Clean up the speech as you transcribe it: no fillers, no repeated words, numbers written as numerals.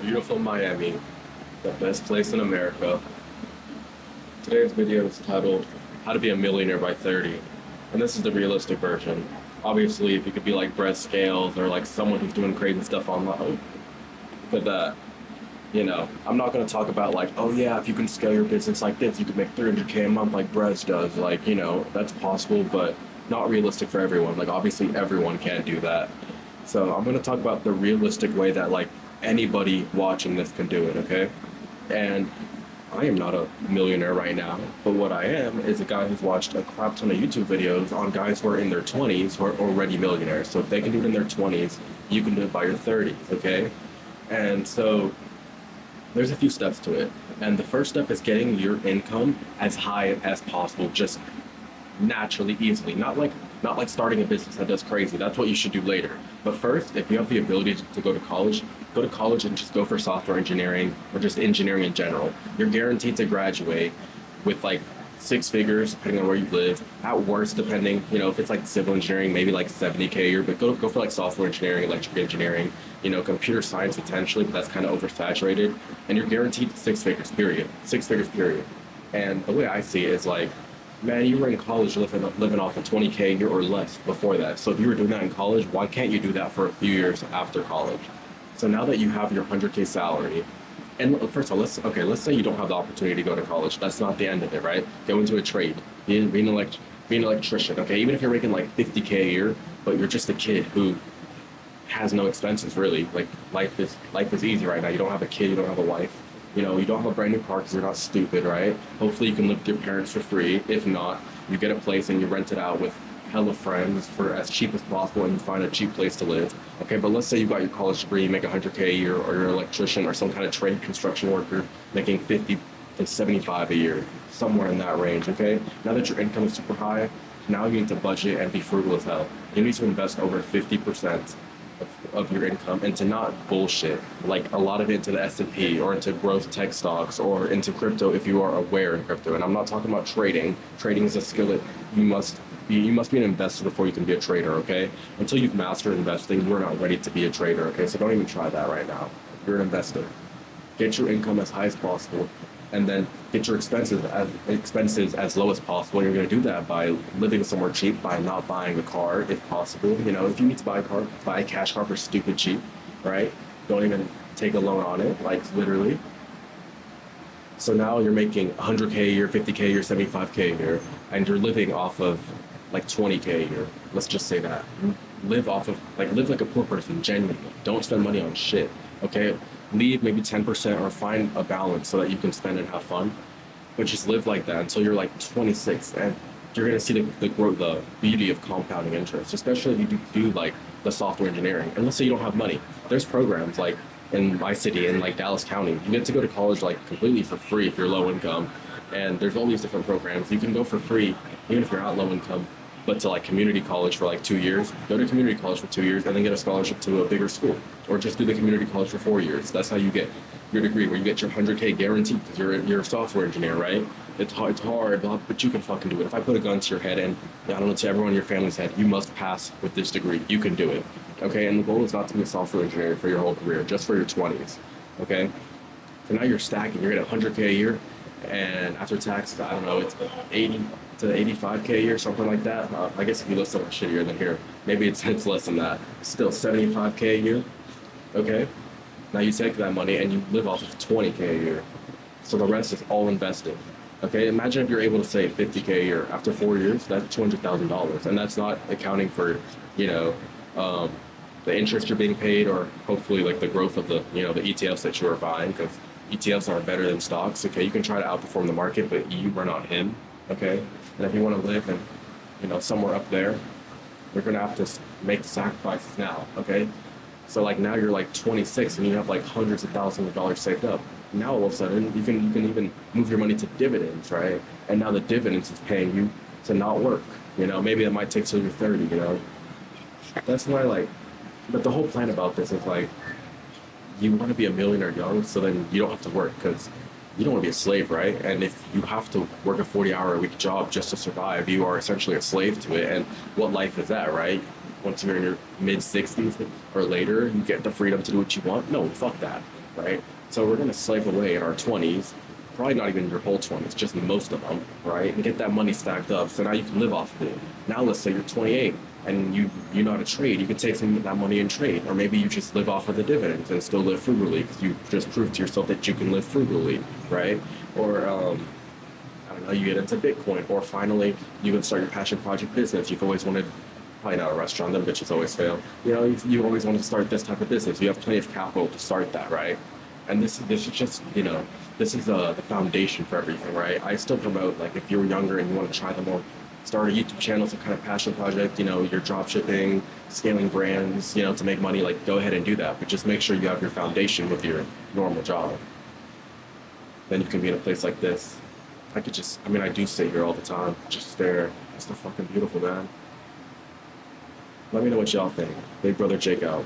beautiful Miami, the best place in America. Today's video is titled How to Be a Millionaire by 30. And this is the realistic version. Obviously, if you could be like Brett Scales or like someone who's doing crazy stuff online, but I'm not going to talk about like, oh yeah, if you can scale your business like this, you can make 300K a month like Brett does. Like, that's possible, but not realistic for everyone. Like, obviously, everyone can't do that. So I'm going to talk about the realistic way that like anybody watching this can do it, okay? And I am not a millionaire right now, but what I am is a guy who's watched a crap ton of YouTube videos on guys who are in their 20s who are already millionaires. So if they can do it in their 20s, you can do it by your 30s, okay? And so there's a few steps to it. And the first step is getting your income as high as possible, just naturally, easily. Not like starting a business that does crazy. That's what you should do later. But first, if you have the ability to go to college and just go for software engineering or just engineering in general. You're guaranteed to graduate with like six figures, depending on where you live. At worst, depending, if it's like civil engineering, maybe like 70K a year, but go for like software engineering, electrical engineering, computer science potentially, but that's kind of oversaturated. And you're guaranteed six figures, period. Six figures, period. And the way I see it is like, man, you were in college living off of 20K a year or less before that. So if you were doing that in college, why can't you do that for a few years after college? So now that you have your 100K salary, and first of all, let's say you don't have the opportunity to go to college. That's not the end of it, right? Go into a trade, be an electrician. Okay, even if you're making like 50K a year, but you're just a kid who has no expenses really. Like life is easy right now. You don't have a kid, you don't have a wife. You don't have a brand new car because you're not stupid, right? Hopefully you can live with your parents for free. If not, you get a place and you rent it out with hella friends for as cheap as possible and you find a cheap place to live. Okay, but let's say you got your college degree, you make 100K a year, or you're an electrician or some kind of trade construction worker making 50 to 75 a year, somewhere in that range, okay? Now that your income is super high, now you need to budget and be frugal as hell. You need to invest over 50% of your income into not bullshit, like a lot of it into the S&P or into growth tech stocks or into crypto if you are aware in crypto. And I'm not talking about trading. Trading is a skill that you must be an investor before you can be a trader, okay? Until you've mastered investing, you're not ready to be a trader, okay? So don't even try that right now. You're an investor. Get your income as high as possible and then get your expenses as low as possible. And you're going to do that by living somewhere cheap, by not buying a car if possible. If you need to buy a car, buy a cash car for stupid cheap, right? Don't even take a loan on it, like literally. So now you're making 100K a year, 50K a year, 75K a year, and you're living off of like 20K a year. Let's just say that. Live like a poor person, genuinely. Don't spend money on shit, okay? Leave maybe 10% or find a balance so that you can spend and have fun. But just live like that until you're like 26, and you're gonna see the growth, the beauty of compounding interest, especially if you do like the software engineering. And let's say you don't have money. There's programs like in my city, in like Dallas County, you get to go to college like completely for free if you're low income. And there's all these different programs. You can go for free, even if you're not low income, but to like community college for like 2 years, go to community college for 2 years and then get a scholarship to a bigger school, or just do the community college for 4 years. That's how you get your degree, where you get your 100K guaranteed because you're a software engineer, right? It's hard, but you can fucking do it. If I put a gun to your head and I don't know, to everyone in your family's head, you must pass with this degree. You can do it, okay? And the goal is not to be a software engineer for your whole career, just for your 20s, okay? So now you're stacking. You're at 100K a year, and after tax, I don't know, it's 80 to 85K a year, something like that. I guess if you live somewhere shittier than here, maybe it's less than that. Still 75K a year, okay? Now you take that money and you live off of 20K a year. So the rest is all invested, okay? Imagine if you're able to save 50K a year. After 4 years, that's $200,000. And that's not accounting for, the interest you're being paid, or hopefully like the growth of the ETFs that you are buying, because ETFs are better than stocks, okay? You can try to outperform the market, but you run on him, okay? And if you want to live in, somewhere up there, you're going to have to make the sacrifices now, okay? So like now you're like 26 and you have like hundreds of thousands of dollars saved up. Now all of a sudden you can even move your money to dividends, right? And now the dividends is paying you to not work. Maybe that might take till you're 30, That's why but the whole plan about this is like, you want to be a millionaire young, so then you don't have to work, because you don't want to be a slave, right? And if you have to work a 40-hour-a-week job just to survive, you are essentially a slave to it. And what life is that, right? Once you're in your mid-60s or later, you get the freedom to do what you want? No, fuck that. right? So we're gonna slave away in our 20s, probably not even your whole 20s, just most of them, right? And get that money stacked up. So now you can live off of it. Now let's say you're 28 and you know how to trade. You can take some of that money and trade, or maybe you just live off of the dividends and still live frugally because you just proved to yourself that you can live frugally, right? Or I don't know, you get into Bitcoin, or finally you can start your passion project business. You've always wanted, probably not a restaurant, them bitches always fail. You know, you always want to start this type of business. You have plenty of capital to start that, right? And this is just, you know, this is the foundation for everything, right? I still promote, like, if you're younger and you want to try them more, start a YouTube channel, some kind of passion project, you know, you're drop shipping, scaling brands, you know, to make money, like, go ahead and do that. But just make sure you have your foundation with your normal job. Then you can be in a place like this. I mean, I do sit here all the time, just stare. It's so fucking beautiful, man. Let me know what y'all think. Big Brother Jake out.